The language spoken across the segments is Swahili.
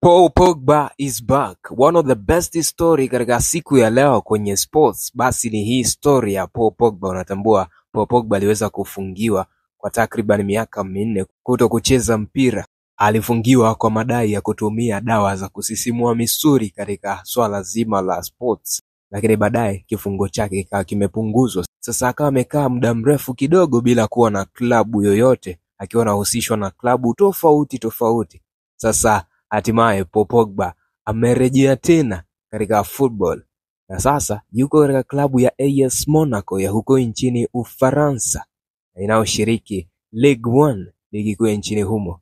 Paul Pogba is back. One of the best story katika siku ya leo kwenye sports basi ni hii story ya Paul Pogba. Unatambua Paul Pogba aliweza kufungiwa kwa takriban miaka 4 kuto kucheza mpira. Alifungiwa kwa madai ya kutumia dawa za kusisimua misuli katika swala zima la sports. Lakini baadaye kifungo chake kikawa kimepunguzwa. Sasa akawa amekaa muda mrefu kidogo bila kuwa na klabu yoyote, akiwa anahusishwa na klabu tofauti. Sasa hatimaye Paul Pogba amerejea tena katika football. Na sasa yuko katika klabu ya AS Monaco ya huko nchini Ufaransa inayoshiriki Ligue 1, ligi kuu nchini humo.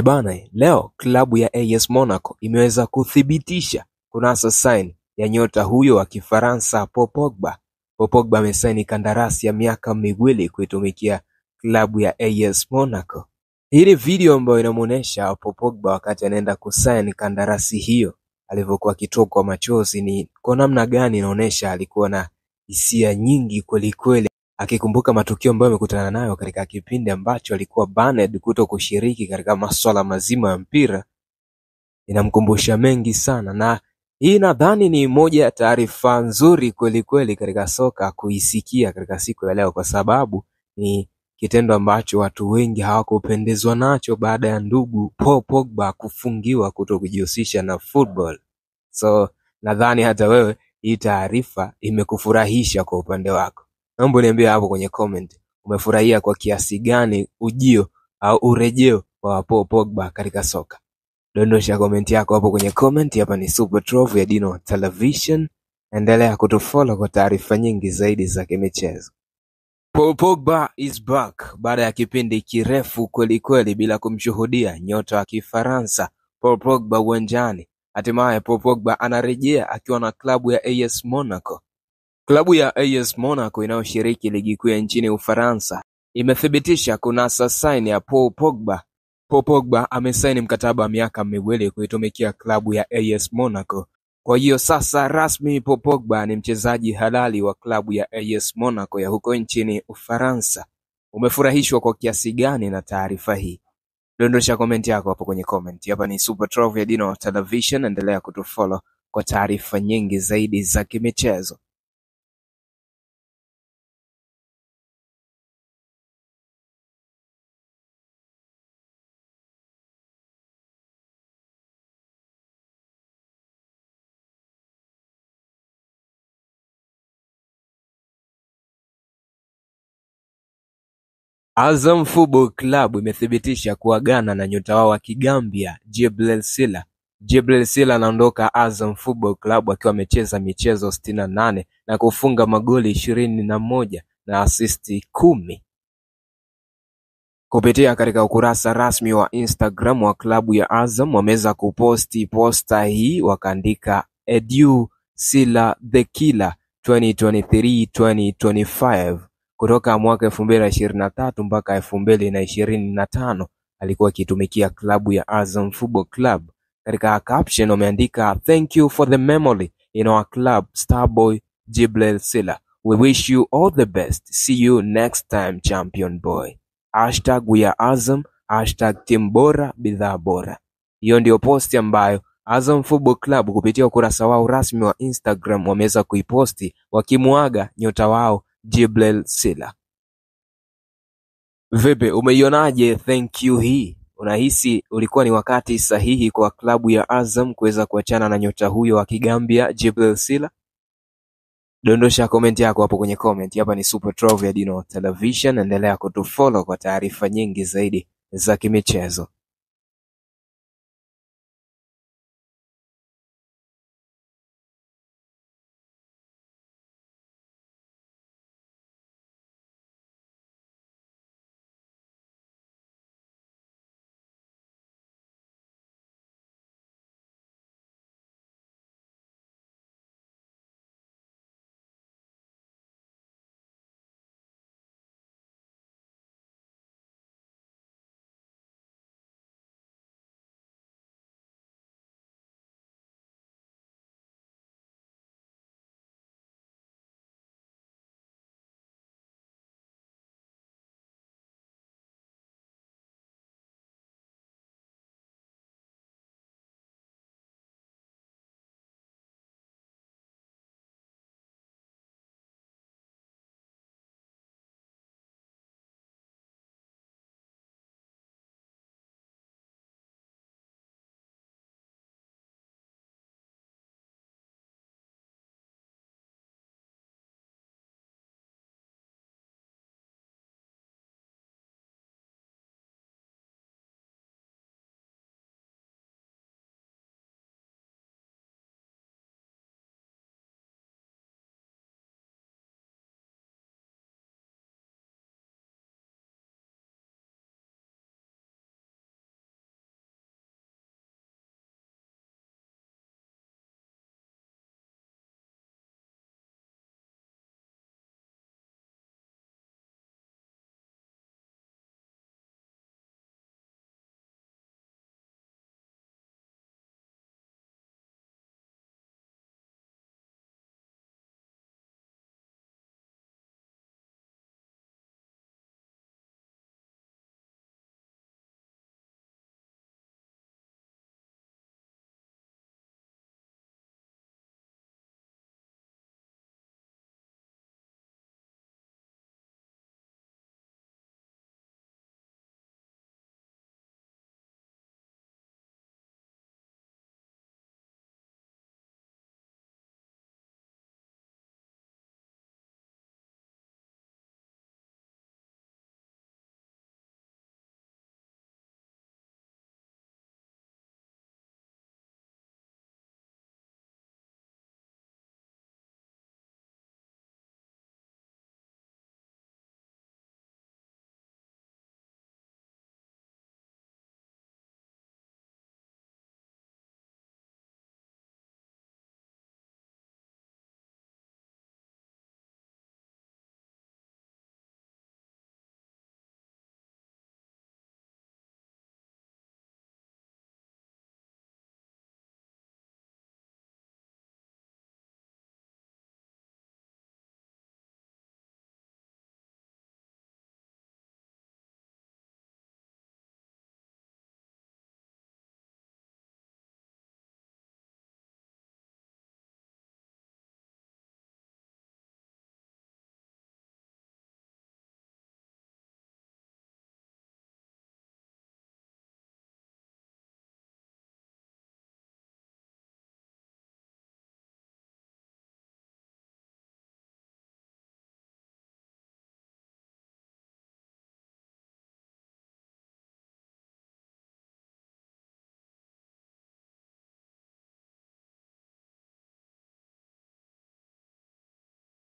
Bana, leo klabu ya AS Monaco imeweza kuthibitisha kunasa sign ya nyota huyo wa Kifaransa Paul Pogba. Paul Pogba amesaini kandarasi ya miaka 2 kuitumikia klabu ya AS Monaco. Hii ni video ambayo inamuonesha Paul Pogba wakati anaenda kusaini kandarasi hiyo, alivyokuwa akitokwa machozi. Ni kwa namna gani inaonesha alikuwa na hisia nyingi kweli, akikumbuka matukio ambayo amekutana nayo katika kipindi ambacho alikuwa banned kuto kushiriki katika masuala mazima ya mpira. Inamkumbusha mengi sana, na hii nadhani ni moja ya taarifa nzuri kweli katika soka kuisikia katika siku ya leo, kwa sababu ni kitendo ambacho watu wengi hawakupendezwa nacho baada ya ndugu Paul Pogba kufungiwa kuto kujihusisha na football. So nadhani hata wewe hii taarifa imekufurahisha kwa upande wako. Naomba niambie hapo kwenye comment, umefurahia kwa kiasi gani ujio au urejeo wa Paul Pogba katika soka? Dondosha comment yako hapo kwenye comment. Hapa ni Super 12 ya Dino Television. Endelea kutufollow kwa taarifa nyingi zaidi za kimichezo. Paul Pogba is back baada ya kipindi kirefu kweli bila kumshuhudia nyota wa Kifaransa Paul Pogba uwanjani. Hatimaye Paul Pogba anarejea akiwa na klabu ya AS Monaco. Klabu ya AS Monaco inayoshiriki ligi kuu nchini Ufaransa imethibitisha kunasa sign ya Paul Pogba. Paul Pogba amesaini mkataba wa miaka 2 kuitumikia klabu ya AS Monaco. Kwa hiyo sasa rasmi Paul Pogba ni mchezaji halali wa klabu ya AS Monaco ya huko nchini Ufaransa. Umefurahishwa kwa kiasi gani na taarifa hii? Dondosha comment yako hapo kwenye comment. Hapa ni Super 12 ya Dino Television. Endelea kutufollow kwa taarifa nyingi zaidi za kimichezo. Azam Football Club imethibitisha kuagana na nyota wao wa Kigambia Djibril Silla. Djibril Silla anaondoka Azam Football Club akiwa amecheza michezo 68 na kufunga magoli 21 na asisti 10. Kupitia katika ukurasa rasmi wa Instagram wa klabu ya Azam wameweza kuposti posta hii, wakaandika Edu Silla the Killer 2023-2025. Kutoka mwaka 2023 mpaka 2025 alikuwa akitumikia klabu ya Azam Football Club. Katika caption wameandika thank you for the memory in our club Starboy Djibril Silla. We wish you all the best. See you next time champion boy. #we are Azam, #team bora bidhaa bora. Hiyo ndio posti ambayo Azam Football Club kupitia ukurasa wao rasmi wa Instagram wameweza kuiposti wakimuaga nyota wao Djibril Silla. Vipi, umeionaje thank you hii? Unahisi ulikuwa ni wakati sahihi kwa klabu ya Azam kuweza kuachana na nyota huyo wa Kigambia Djibril Silla? Dondosha comment yako hapo kwenye comment. Hapa ni Super 12 ya Dino Television. Endelea kutufollow kwa taarifa nyingi zaidi za kimichezo.